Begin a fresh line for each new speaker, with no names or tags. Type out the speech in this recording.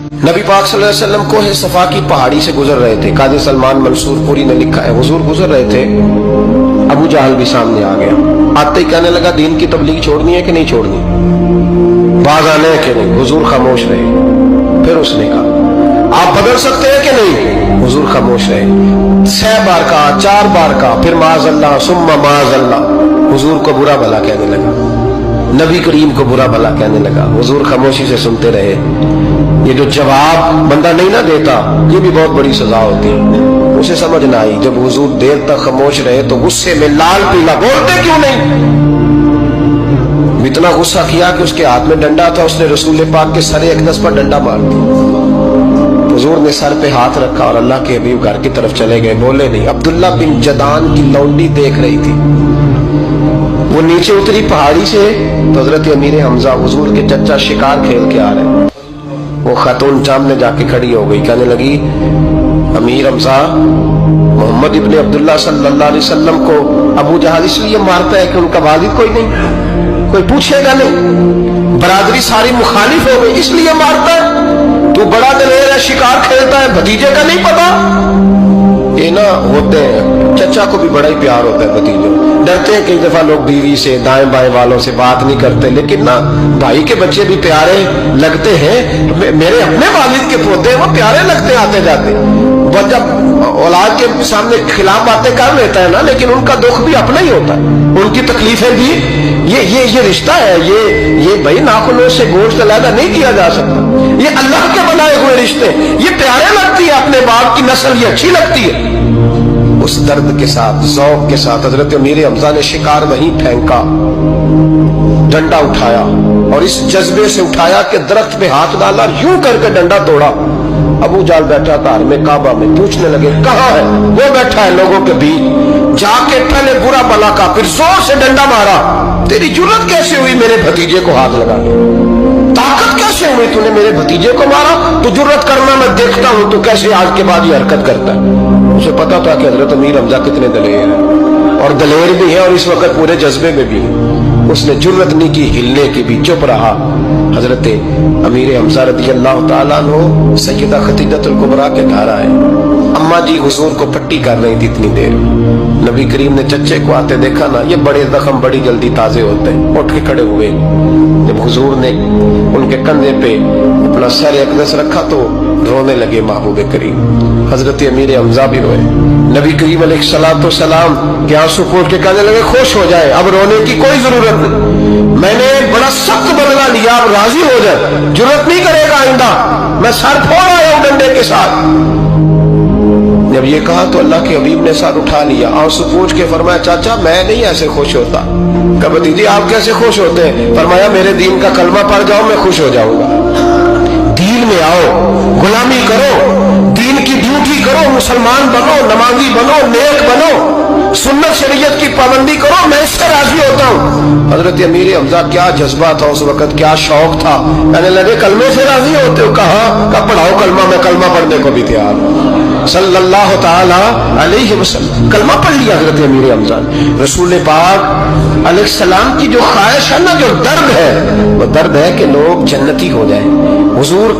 नबी पाक सल्लल्लाहु अलैहि वसल्लम कोहे सफा की पहाड़ी से गुजर रहे थे। काजी सलमान मंसूर पुरी ने लिखा है, हुजूर गुजर रहे थे, अबू जहल भी सामने आ गया। आते ही कहने लगा, दीन की तबलीग छोड़नी है कि नहीं छोड़नी, बाज आने है कि नहीं। हुजूर खामोश रहे। फिर उसने कहा, आप बदल सकते हैं कि नहीं। हुजूर खामोश रहे। 6 बार कहा, 4 बार कहा, फिर माज़अल्लाह सुम्मा माज़अल्लाह। हुजूर को बुरा भला कहने लगा, नबी करीम को बुरा भला कहने लगा। हुजूर खामोशी से सुनते रहे। ये जो जवाब बंदा नहीं ना देता, ये भी बहुत बड़ी सजा होती है। उसे समझ ना आई, जब हुजूर देर तक खामोश रहे तो गुस्से में लाल पीला, बोलते क्यों नहीं। इतना गुस्सा किया कि उसके हाथ में डंडा था, उसने रसूल पाक के सरे अक़दस पर डंडा मार दिया। हुजूर ने सर पे हाथ रखा और अल्लाह के हबीब घर की तरफ चले गए, बोले नहीं। अब्दुल्ला बिन जदान की लौंडी देख रही थी, वो नीचे उतरी पहाड़ी से तो हजरत अमीर हमजा हुजूर के चचा शिकार खेल के आ रहे। वो खातून सामने जाके खड़ी हो गई, कहने लगी, अमीर हमजा, मोहम्मद इब्ने अब्दुल्ला सल्लल्लाहु अलैहि वसल्लम को अबू जहल इसलिए मारता है कि उनका वालिद कोई नहीं, कोई पूछेगा नहीं, बरादरी सारी मुखालिफ हो गई इसलिए मारता है। तू बड़ा दलेर है, शिकार खेलता है, भतीजे का नहीं पता। ये ना होते हैं, चचा को भी बड़ा ही प्यार होता है भतीजों। डरते हैं कई दफा लोग बीवी से, दाएं बाएं वालों से बात नहीं करते, लेकिन ना भाई के बच्चे भी प्यारे लगते हैं। मेरे अपने वालिद के पोते हैं, वो प्यारे लगते आते जाते। वो जब औलाद के सामने खिलाफ बातें कर लेता है ना, लेकिन उनका दुख भी अपना ही होता है, उनकी तकलीफें भी। ये रिश्ता है, ये भाई नाखूनों से गोश्त अलग नहीं किया जा सकता। ये अल्लाह के बनाए हुए रिश्ते, ये प्यारे लगती है, अपने बाप की नस्ल ये अच्छी लगती है। उस दर्द के साथ, ज़ौक़ के साथ हजरत अमीर हमजा ने शिकार वहीं फेंका, डंडा उठाया और इस जज्बे से उठाया कि दरख्त पे हाथ डाला, यूं करके डंडा तोड़ा। अबू जाल बैठा था में काबा में, पूछने लगे, कहाँ है वो? बैठा है लोगों के बीच। जाके पहले बुरा भला का, फिर जोर से डंडा मारा। तेरी जुर्रत कैसे हुई मेरे भतीजे को हाथ लगाने, ताकत कैसे हुई तूने मेरे भतीजे को मारा? तू जुर्रत करना मैं देखता हूं, तू कैसे आज के बाद ये हरकत करता है। उसे पता था कि हजरत अमीर हमजा कितने दलेर हैं, और दलेर भी है और इस वक्त पूरे जज्बे में भी है। उसने जुर्रत नहीं की हिलने की भी, चुप रहा। हजरत अमीर हमजा रज़ियल्लाहु ताला अन्हु सैयदा खदीजतुल कुबरा के घर आए। अम्मा जी हुजूर को पट्टी कर रही थी इतनी देर। नबी करीम ने चच्चे को आते देखा ना, ये बड़े जख्म बड़ी जल्दी ताजे होते हैं। उठ के खड़े हुए। जब हुजूर ने उनके कंधे पे अपना सर अक़दस रखा तो रोने लगे महबूब करीम। हजरत अमीर हमजा भी रोए। नबी करीम अलैहिस्सलातु वस्सलाम के आंसू पोंछ के कहने लगे, खुश हो जाए, अब रोने की कोई जरूरत नहीं, मैंने बड़ा सख्त बदला लिया, अब राजी हो जाए, जरूरत नहीं करेगा आइंदा, मैं सर फोड़ आया हूं डंडे के साथ। जब ये कहा तो अल्लाह के हबीब ने सर उठा लिया, आंसू पोंछ के फरमाया, चाचा मैं नहीं ऐसे खुश होता। कहा भतीजी आप कैसे खुश होते हैं? फरमाया, मेरे दीन का कलमा पढ़ जाओ, मैं खुश हो जाऊंगा। दीन में आओ, गुलामी करो, दीन की ड्यूटी करो, मुसलमान बनो, नमाजी बनो, नेक बनो, सुन्नत शरीयत की पाबंदी करो, मैं इससे राजी होता हूँ। हजरत अमीर हमजा क्या जज्बा था उस वक्त, क्या शौक था। कहने लगे, कलमे से राजी होते हो? कहा पढ़ाओ कलमा, मैं कलमा पढ़ने को भी तैयार हूँ। सल्लल्लाहु ताला अलैहि वसल्लम कलमा पढ़ लिया हजरत अमीर हमजा। रसूल पाक अलैहिस्सलाम की जो ख्वाहिश है ना, जो दर्द है, वो दर्द है कि लोग जन्नती हो जाए। हुजूर